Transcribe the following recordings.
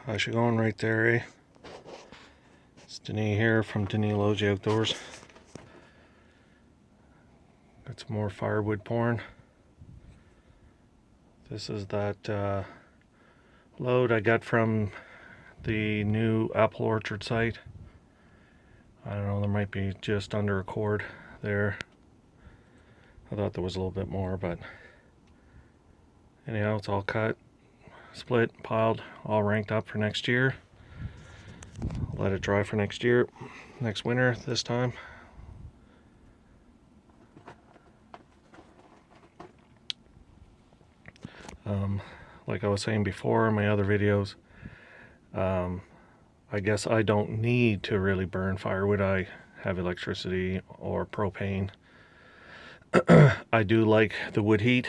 How's you going right there, eh? It's Denis here from Denis Logie Outdoors. Got some more firewood pouring. This is that load I got from the new apple orchard site. I don't know, there might be just under a cord there. I thought there was a little bit more, but anyhow, it's all cut, split, piled, all ranked up for next year. Let it dry for next year, next winter this time. Like I was saying before in my other videos, I guess I don't need to really burn firewood. I have electricity or propane. I do like the wood heat.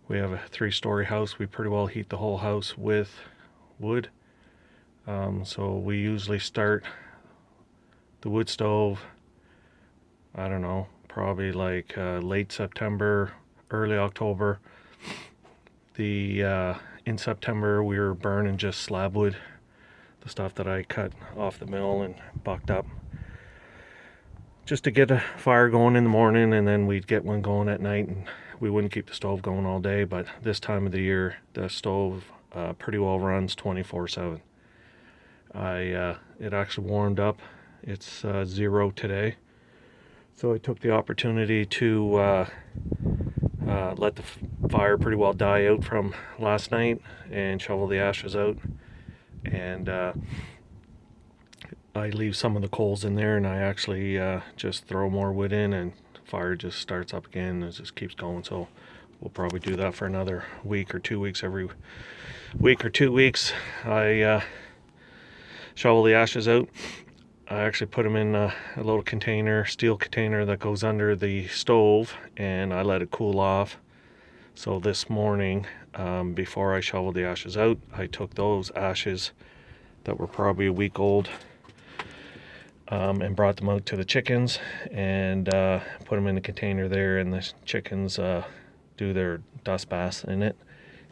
We have a 3-story house. We pretty well heat the whole house with wood. So we usually start the wood stove, I don't know, probably like late September, early October. In September we were burning just slab wood, the stuff that I cut off the mill and bucked up, just to get a fire going in the morning, and then we'd get one going at night, and we wouldn't keep the stove going all day. But this time of the year the stove pretty well runs 24/7. It actually warmed up. It's 0 today, so I took the opportunity to let the fire pretty well die out from last night and shovel the ashes out. And I leave some of the coals in there, and I actually just throw more wood in, and fire just starts up again and it just keeps going. So we'll probably do that for another week or 2 weeks. Every week or 2 weeks I shovel the ashes out. I actually put them in a little container, steel container that goes under the stove, and I let it cool off. So this morning, before I shoveled the ashes out, I took those ashes that were probably a week old and brought them out to the chickens and put them in the container there, and the chickens do their dust baths in it,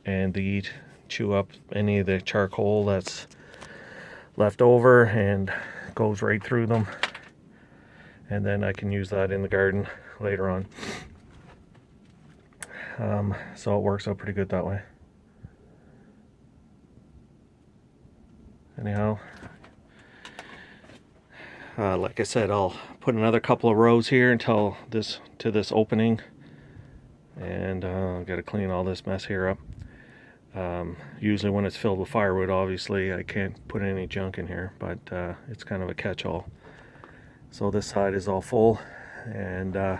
and they chew up any of the charcoal that's left over and goes right through them, and then I can use that in the garden later on. So it works out pretty good that way. Anyhow, like I said, I'll put another couple of rows here until this opening, and I've got to clean all this mess here up. Usually when it's filled with firewood, obviously I can't put any junk in here, but it's kind of a catch-all. So this side is all full, and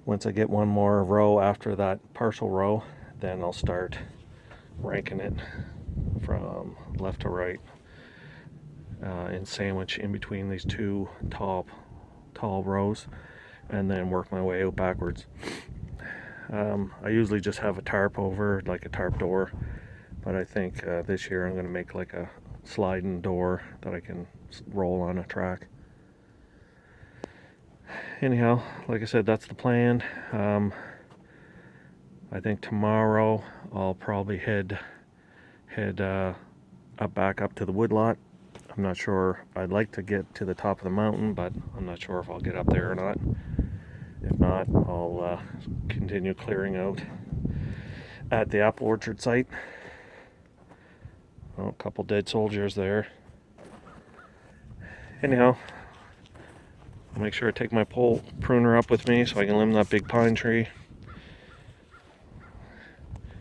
once I get one more row after that partial row, then I'll start ranking it from left to right and sandwich in between these two tall rows, and then work my way out backwards. I usually just have a tarp over, like a tarp door, but I think this year I'm going to make like a sliding door that I can roll on a track. Anyhow, like I said, that's the plan. I think tomorrow I'll probably head back up to the woodlot. I'm not sure. I'd like to get to the top of the mountain, but I'm not sure if I'll get up there or not. If not, I'll continue clearing out at the apple orchard site. Oh, a couple dead soldiers there. Anyhow, I'll make sure I take my pole pruner up with me so I can limb that big pine tree.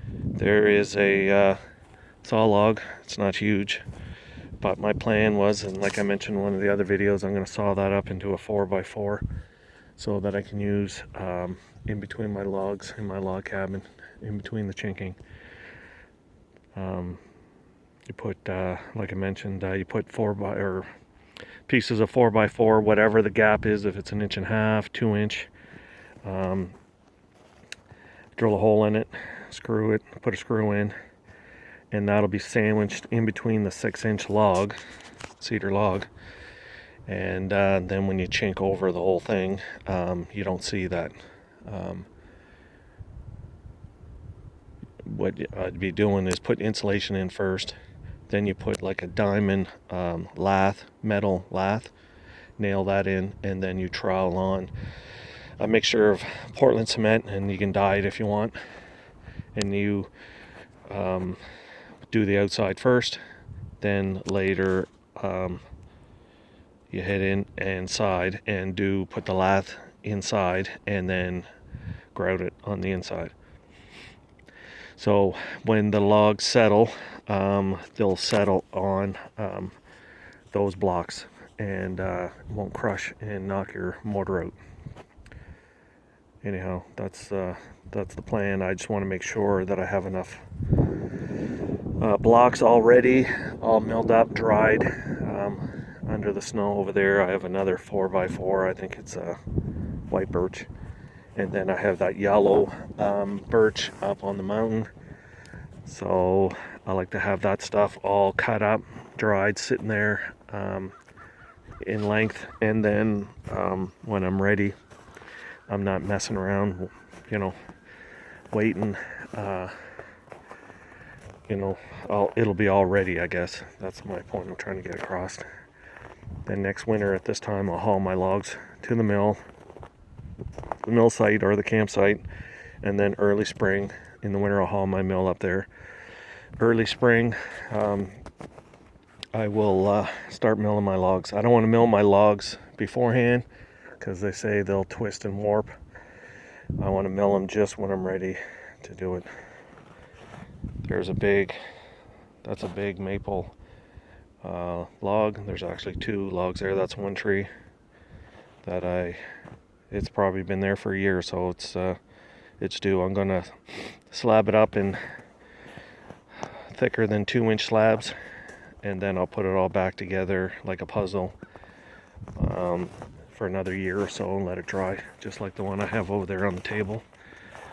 There is a saw log. It's not huge, but my plan was, and like I mentioned in one of the other videos, I'm going to saw that up into a 4x4 so that I can use in between my logs in my log cabin, in between the chinking. You put, like I mentioned, you put pieces of 4x4, whatever the gap is. If it's 1.5 inches, 2 inch, drill a hole in it, screw it, put a screw in, and that'll be sandwiched in between the 6-inch log, cedar log. And then when you chink over the whole thing, you don't see that what I'd be doing is put insulation in first, then you put like a diamond lath, metal lath, nail that in, and then you trowel on a mixture of Portland cement, and you can dye it if you want, and you do the outside first, then later you head in inside and put the lath inside, and then grout it on the inside. So when the logs settle, they'll settle on those blocks, and won't crush and knock your mortar out. Anyhow, that's the plan. I just want to make sure that I have enough blocks already, all milled up, dried, under the snow over there. I have another 4x4. I think it's a white birch, and then I have that yellow birch up on the mountain. So I like to have that stuff all cut up, dried, sitting there in length, and then when I'm ready, I'm not messing around, waiting. It'll be all ready, I guess. That's my point I'm trying to get across. Then next winter at this time, I'll haul my logs to the mill site or the campsite, and then early spring in the winter I'll haul my mill up there. Early spring, I will start milling my logs. I don't want to mill my logs beforehand because they say they'll twist and warp. I want to mill them just when I'm ready to do it. That's a big maple log. There's actually 2 logs there. That's one tree that it's probably been there for a year, so it's due. I'm gonna slab it up in thicker than 2-inch slabs, and then I'll put it all back together like a puzzle for another year or so and let it dry, just like the one I have over there on the table.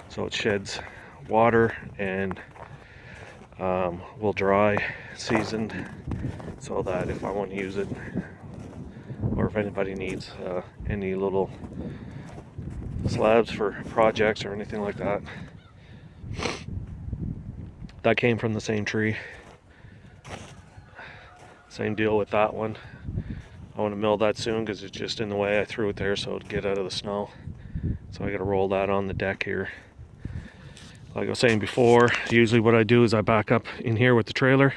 So it sheds water and will dry, seasoned, so that if I want to use it, or if anybody needs any little slabs for projects or anything like that. That came from the same tree. Same deal with that one. I want to mill that soon because it's just in the way. I threw it there so it'd get out of the snow. So I got to roll that on the deck here. Like I was saying before, usually what I do is I back up in here with the trailer,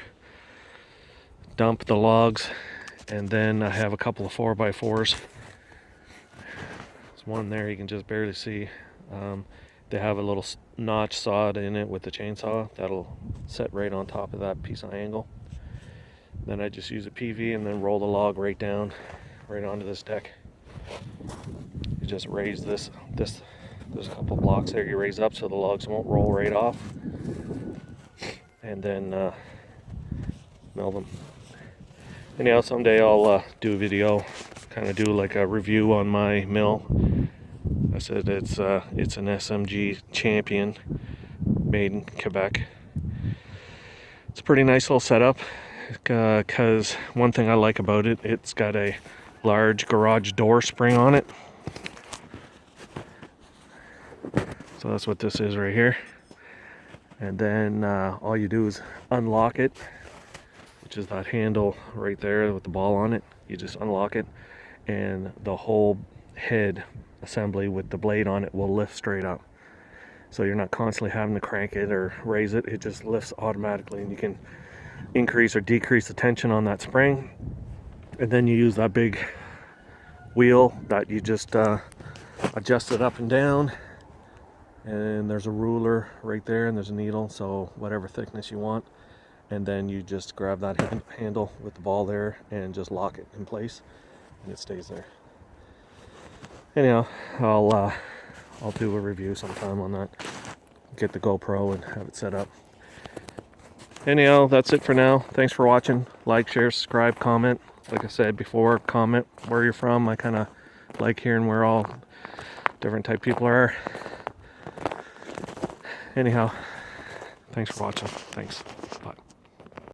dump the logs, and then I have a couple of 4x4s. There's one there you can just barely see. They have a little notch sawed in it with the chainsaw that'll set right on top of that piece of angle. Then I just use a PV and then roll the log right down, right onto this deck. You just raise this. There's a couple blocks there you raise up so the logs won't roll right off, and then mill them. Anyhow, someday I'll do a video, kind of do like a review on my mill. I said it's an SMG Champion, made in Quebec. It's a pretty nice little setup, because one thing I like about it, it's got a large garage door spring on it. So that's what this is right here. And then all you do is unlock it, which is that handle right there with the ball on it. You just unlock it, and the whole head assembly with the blade on it will lift straight up. So you're not constantly having to crank it or raise it. It just lifts automatically, and you can increase or decrease the tension on that spring. And then you use that big wheel that you just adjust it up and down. And there's a ruler right there, and there's a needle, so whatever thickness you want. And then you just grab that handle with the ball there and just lock it in place, and it stays there. Anyhow, I'll do a review sometime on that. Get the GoPro and have it set up. Anyhow, that's it for now. Thanks for watching. Like, share, subscribe, comment. Like I said before, comment where you're from. I kind of like hearing where all different type people are. Anyhow, thanks for watching. Thanks. Bye.